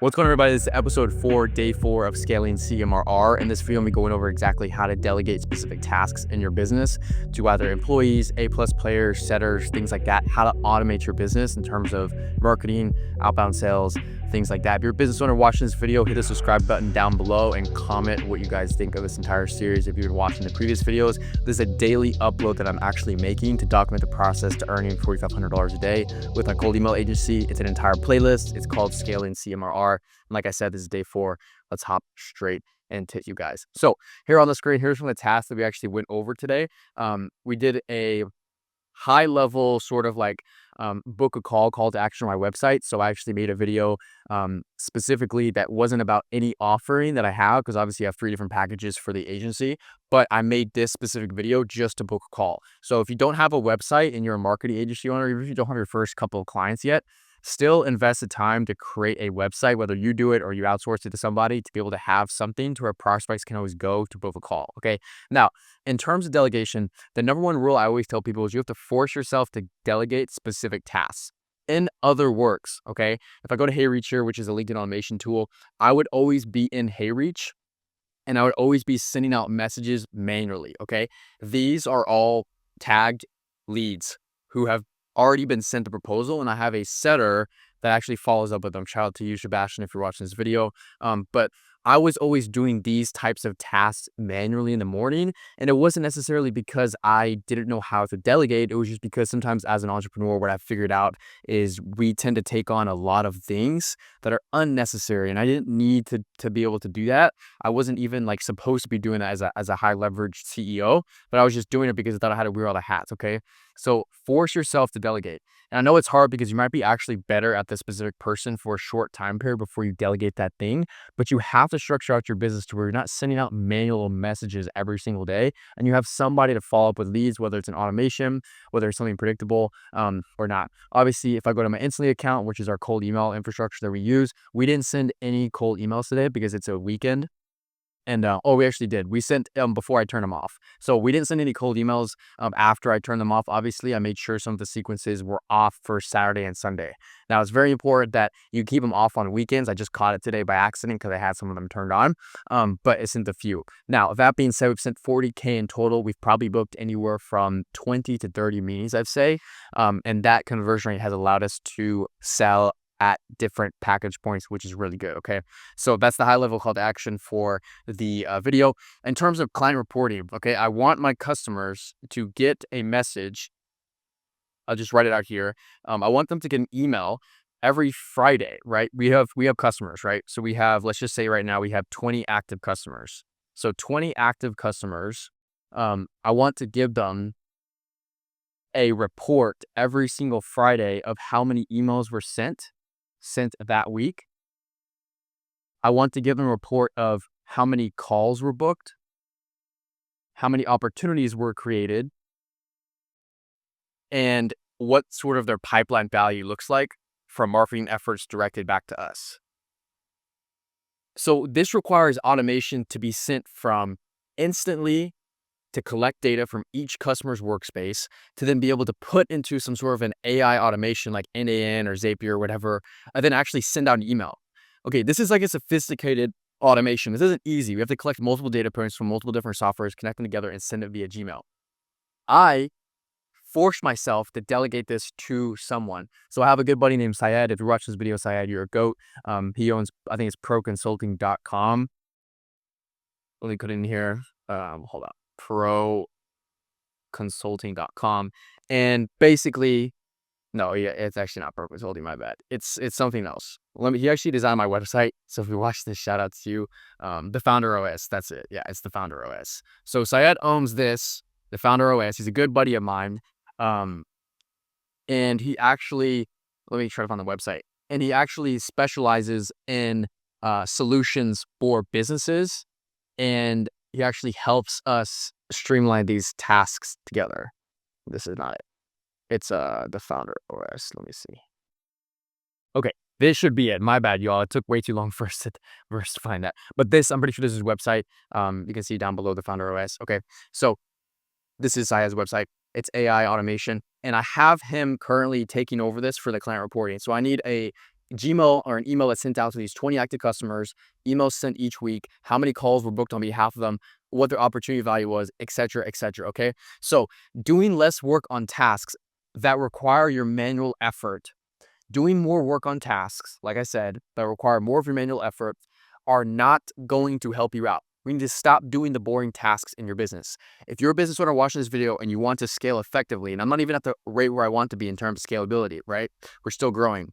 What's going on, everybody? This is episode 4, day 4 of scaling CMRR. In this video, I'm going over exactly how to delegate specific tasks in your business to either employees, A+ players, setters, things like that, how to automate your business in terms of marketing, outbound sales, things like that. If you're a business owner watching this video, hit the subscribe button down below and comment what you guys think of this entire series. If you've been watching the previous videos, this is a daily upload that I'm actually making to document the process to earning $4,500 a day with my cold email agency. It's an entire playlist. It's called Scaling CMRR. And like I said, this is day 4. Let's hop straight into you guys. So here on the screen, here's some of the tasks that we actually went over today. We did a high level sort of like book a call to action on my website. So I actually made a video specifically that wasn't about any offering that I have, because obviously I have 3 different packages for the agency, but I made this specific video just to book a call. So if you don't have a website and you're a marketing agency owner, even if you don't have your first couple of clients yet, still invest the time to create a website, whether you do it or you outsource it to somebody, to be able to have something to where prospects can always go to book a call. Okay. Now, in terms of delegation, the number one rule I always tell people is you have to force yourself to delegate specific tasks. In other words, okay, if I go to HeyReach here, which is a LinkedIn automation tool, I would always be in HeyReach and I would always be sending out messages manually. Okay. These are all tagged leads who have already been sent the proposal, and I have a setter that actually follows up with them. Shout out to you, Sebastian, if you're watching this video. But I was always doing these types of tasks manually in the morning, and it wasn't necessarily because I didn't know how to delegate. It was just because sometimes as an entrepreneur, what I've figured out is we tend to take on a lot of things that are unnecessary, and I didn't need to be able to do that. I wasn't even like supposed to be doing that as a high leverage CEO, but I was just doing it because I thought I had to wear all the hats. Okay. So force yourself to delegate. And I know it's hard because you might be actually better at this specific person for a short time period before you delegate that thing, but you have to structure out your business to where you're not sending out manual messages every single day, and you have somebody to follow up with leads, whether it's an automation, whether it's something predictable or not. Obviously, if I go to my Instantly account, which is our cold email infrastructure that we use, we didn't send any cold emails today because it's a weekend. And, we actually did. We sent before I turned them off. So we didn't send any cold emails after I turned them off. Obviously, I made sure some of the sequences were off for Saturday and Sunday. Now, it's very important that you keep them off on weekends. I just caught it today by accident because I had some of them turned on, but it sent a few. Now, that being said, we've sent 40K in total. We've probably booked anywhere from 20 to 30 meetings, I'd say. And that conversion rate has allowed us to sell at different package points, which is really good. Okay. So that's the high level call to action for the video. In terms of client reporting, okay, I want my customers to get a message. I'll just write it out here. I want them to get an email every Friday, right? We have customers, right? So we have, let's just say right now we have 20 active customers. So 20 active customers. I want to give them a report every single Friday of how many emails were sent that week. I want to give them a report of how many calls were booked, how many opportunities were created, and what sort of their pipeline value looks like from marketing efforts directed back to us. So this requires automation to be sent from Instantly to collect data from each customer's workspace to then be able to put into some sort of an AI automation like NAN or Zapier or whatever, and then actually send out an email. Okay, this is like a sophisticated automation. This isn't easy. We have to collect multiple data points from multiple different softwares, connect them together, and send it via Gmail. I forced myself to delegate this to someone. So I have a good buddy named Syed. If you watch this video, Syed, you're a goat. He owns, I think it's proconsulting.com. Let me put it in here. Hold on. proconsulting.com, and basically, no, yeah, it's actually not Pro Consulting, my bad. It's something else. He actually designed my website, so if you watch this, shout out to you. The Founder OS, that's it. Yeah, it's the Founder OS. So Syed owns this, the Founder OS. He's a good buddy of mine, and he actually, let me try to find the website, and he actually specializes in solutions for businesses, and he actually helps us streamline these tasks together. This is not it. It's the Founder OS. Let me see. Okay, this should be it. My bad, y'all. It took way too long for us to find that. But this, I'm pretty sure this is his website. You can see down below the Founder OS. Okay, so this is Saya's website. It's AI automation, and I have him currently taking over this for the client reporting. So I need a Gmail or an email that's sent out to these 20 active customers, emails sent each week, how many calls were booked on behalf of them, what their opportunity value was, etc., etc. Okay. So doing less work on tasks that require your manual effort, doing more work on tasks, like I said, that require more of your manual effort are not going to help you out. We need to stop doing the boring tasks in your business. If you're a business owner watching this video and you want to scale effectively, and I'm not even at the rate where I want to be in terms of scalability, right? We're still growing.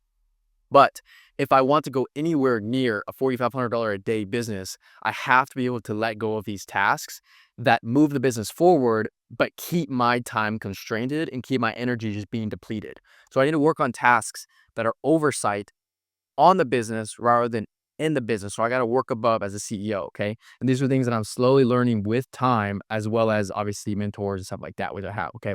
But if I want to go anywhere near a $4,500 a day business, I have to be able to let go of these tasks that move the business forward, but keep my time constrained and keep my energy just being depleted. So I need to work on tasks that are oversight on the business rather than in the business. So I got to work above as a CEO. Okay. And these are things that I'm slowly learning with time, as well as obviously mentors and stuff like that, which I have. Okay.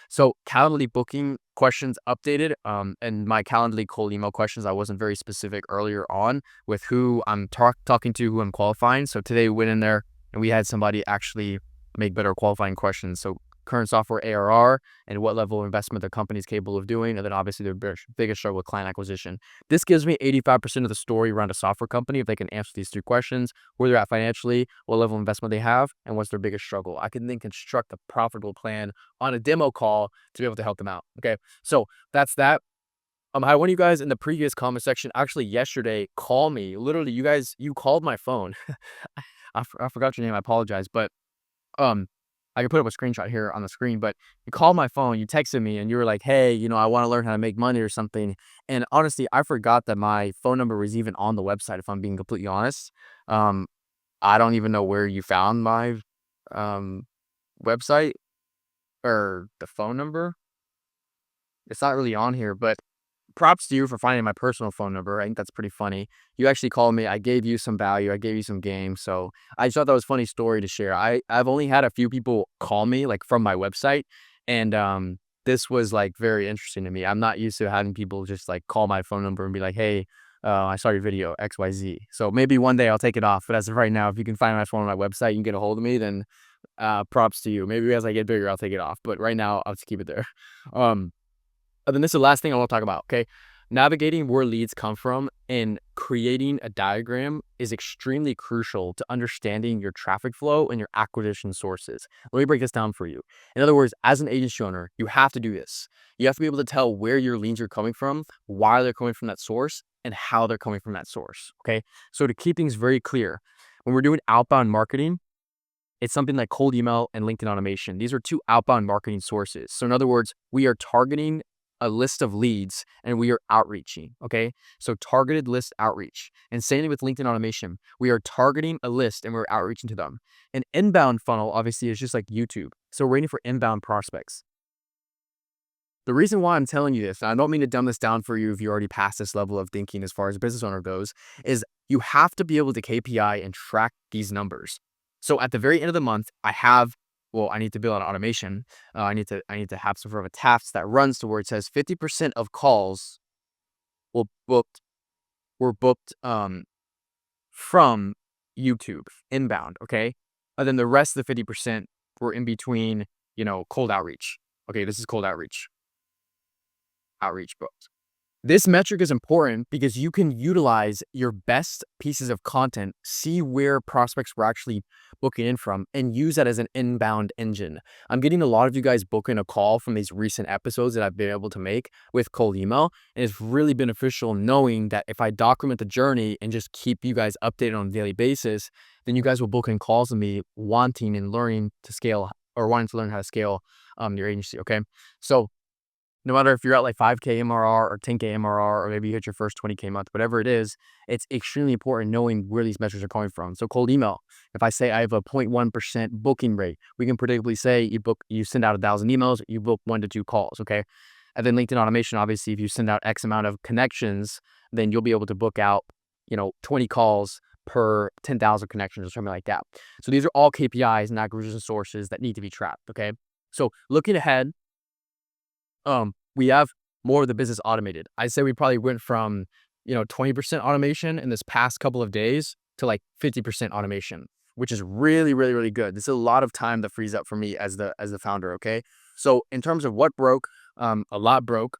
So Calendly booking questions updated. And my Calendly cold email questions, I wasn't very specific earlier on with who I'm talking to, who I'm qualifying. So today we went in there and we had somebody actually make better qualifying questions. So current software ARR and what level of investment the company is capable of doing. And then obviously their biggest struggle with client acquisition. This gives me 85% of the story around a software company if they can answer these three questions: where they're at financially, what level of investment they have, and what's their biggest struggle. I can then construct a profitable plan on a demo call to be able to help them out. Okay, so that's that. I had one of you guys in the previous comment section actually yesterday call me. Literally, you called my phone. I forgot your name. I apologize, but um, I can put up a screenshot here on the screen, but you called my phone, you texted me, and you were like, "Hey, I want to learn how to make money or something." And honestly, I forgot that my phone number was even on the website, if I'm being completely honest. Um, I don't even know where you found my um website or the phone number. It's not really on here, but props to you for finding my personal phone number. I think that's pretty funny. You actually called me. I gave you some value. I gave you some game. So I just thought that was a funny story to share. I've only had a few people call me like from my website, and this was like very interesting to me. I'm not used to having people just like call my phone number and be like, "Hey, I saw your video XYZ." So maybe one day I'll take it off. But as of right now, if you can find my phone on my website, you can get a hold of me. Then props to you. Maybe as I get bigger, I'll take it off. But right now, I'll just keep it there. Um, and then this is the last thing I want to talk about, okay? Navigating where leads come from and creating a diagram is extremely crucial to understanding your traffic flow and your acquisition sources. Let me break this down for you. In other words, as an agency owner, you have to do this. You have to be able to tell where your leads are coming from, why they're coming from that source, and how they're coming from that source, okay? So to keep things very clear, when we're doing outbound marketing, it's something like cold email and LinkedIn automation. These are two outbound marketing sources. So in other words, we are targeting a list of leads and we are outreaching. Okay. So targeted list outreach. And same with LinkedIn automation. We are targeting a list and we're outreaching to them. An inbound funnel obviously is just like YouTube. So we're waiting for inbound prospects. The reason why I'm telling you this, and I don't mean to dumb this down for you if you already passed this level of thinking as far as a business owner goes, is you have to be able to KPI and track these numbers. So at the very end of the month, I need to build an automation. I need to have some sort of a task that runs to where it says 50% of calls will booked were booked from YouTube inbound. Okay. And then the rest of the 50% were in between, cold outreach. Okay, this is cold outreach books. This metric is important because you can utilize your best pieces of content, see where prospects were actually booking in from, and use that as an inbound engine. I'm getting a lot of you guys booking a call from these recent episodes that I've been able to make with cold email. And it's really beneficial knowing that if I document the journey and just keep you guys updated on a daily basis, then you guys will book in calls with me wanting and learning to scale or wanting to learn how to scale your agency. Okay. So no matter if you're at like 5K MRR or 10K MRR, or maybe you hit your first 20K month, whatever it is, it's extremely important knowing where these metrics are coming from. So cold email, if I say I have a 0.1% booking rate, we can predictably say you send out 1,000 emails, you book 1 to 2 calls, okay? And then LinkedIn automation, obviously, if you send out X amount of connections, then you'll be able to book out, 20 calls per 10,000 connections or something like that. So these are all KPIs and acquisition sources that need to be tracked, okay? So looking ahead, we have more of the business automated. I'd say we probably went from, 20% automation in this past couple of days to like 50% automation, which is really, really, really good. This is a lot of time that frees up for me as the founder. Okay. So in terms of what broke, a lot broke.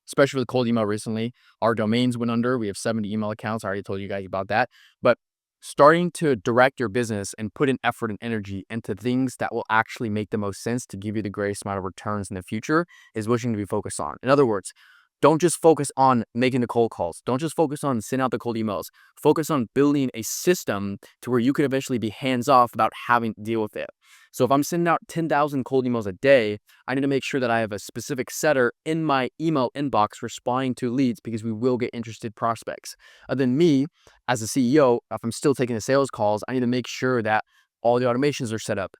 especially with cold email recently. Our domains went under. We have 70 email accounts. I already told you guys about that. But starting to direct your business and put in effort and energy into things that will actually make the most sense to give you the greatest amount of returns in the future is what you need to be focused on. In other words, don't just focus on making the cold calls. Don't just focus on sending out the cold emails. Focus on building a system to where you can eventually be hands off without having to deal with it. So if I'm sending out 10,000 cold emails a day, I need to make sure that I have a specific setter in my email inbox responding to leads, because we will get interested prospects. Then me, as a CEO, if I'm still taking the sales calls, I need to make sure that all the automations are set up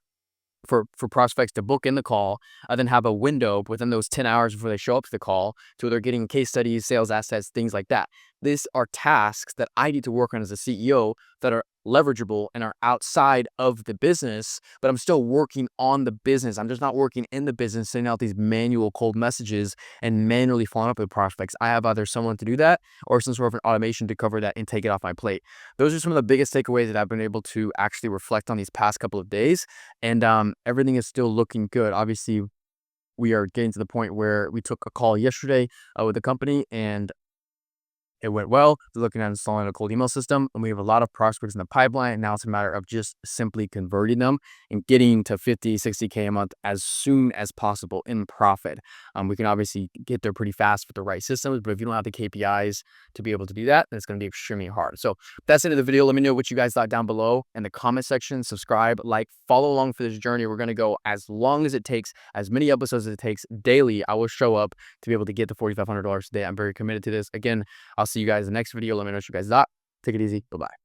for prospects to book in the call, then have a window within those 10 hours before they show up to the call to where they're getting case studies, sales assets, things like that. These are tasks that I need to work on as a CEO that are leverageable and are outside of the business, but I'm still working on the business. I'm just not working in the business, sending out these manual cold messages and manually following up with prospects. I have either someone to do that or some sort of an automation to cover that and take it off my plate. Those are some of the biggest takeaways that I've been able to actually reflect on these past couple of days. And everything is still looking good. Obviously, we are getting to the point where we took a call yesterday with the company, and it went well. They're looking at installing a cold email system, and we have a lot of prospects in the pipeline. Now it's a matter of just simply converting them and getting to 50, 60K a month as soon as possible in profit. We can obviously get there pretty fast with the right systems, but if you don't have the KPIs to be able to do that, then it's going to be extremely hard. So that's the end of the video. Let me know what you guys thought down below in the comment section. Subscribe, like, follow along for this journey. We're going to go as long as it takes, as many episodes as it takes daily. I will show up to be able to get the $4,500 a day. I'm very committed to this. Again, I'll see you guys in the next video. Let me know what you guys thought. Take it easy. Bye-bye.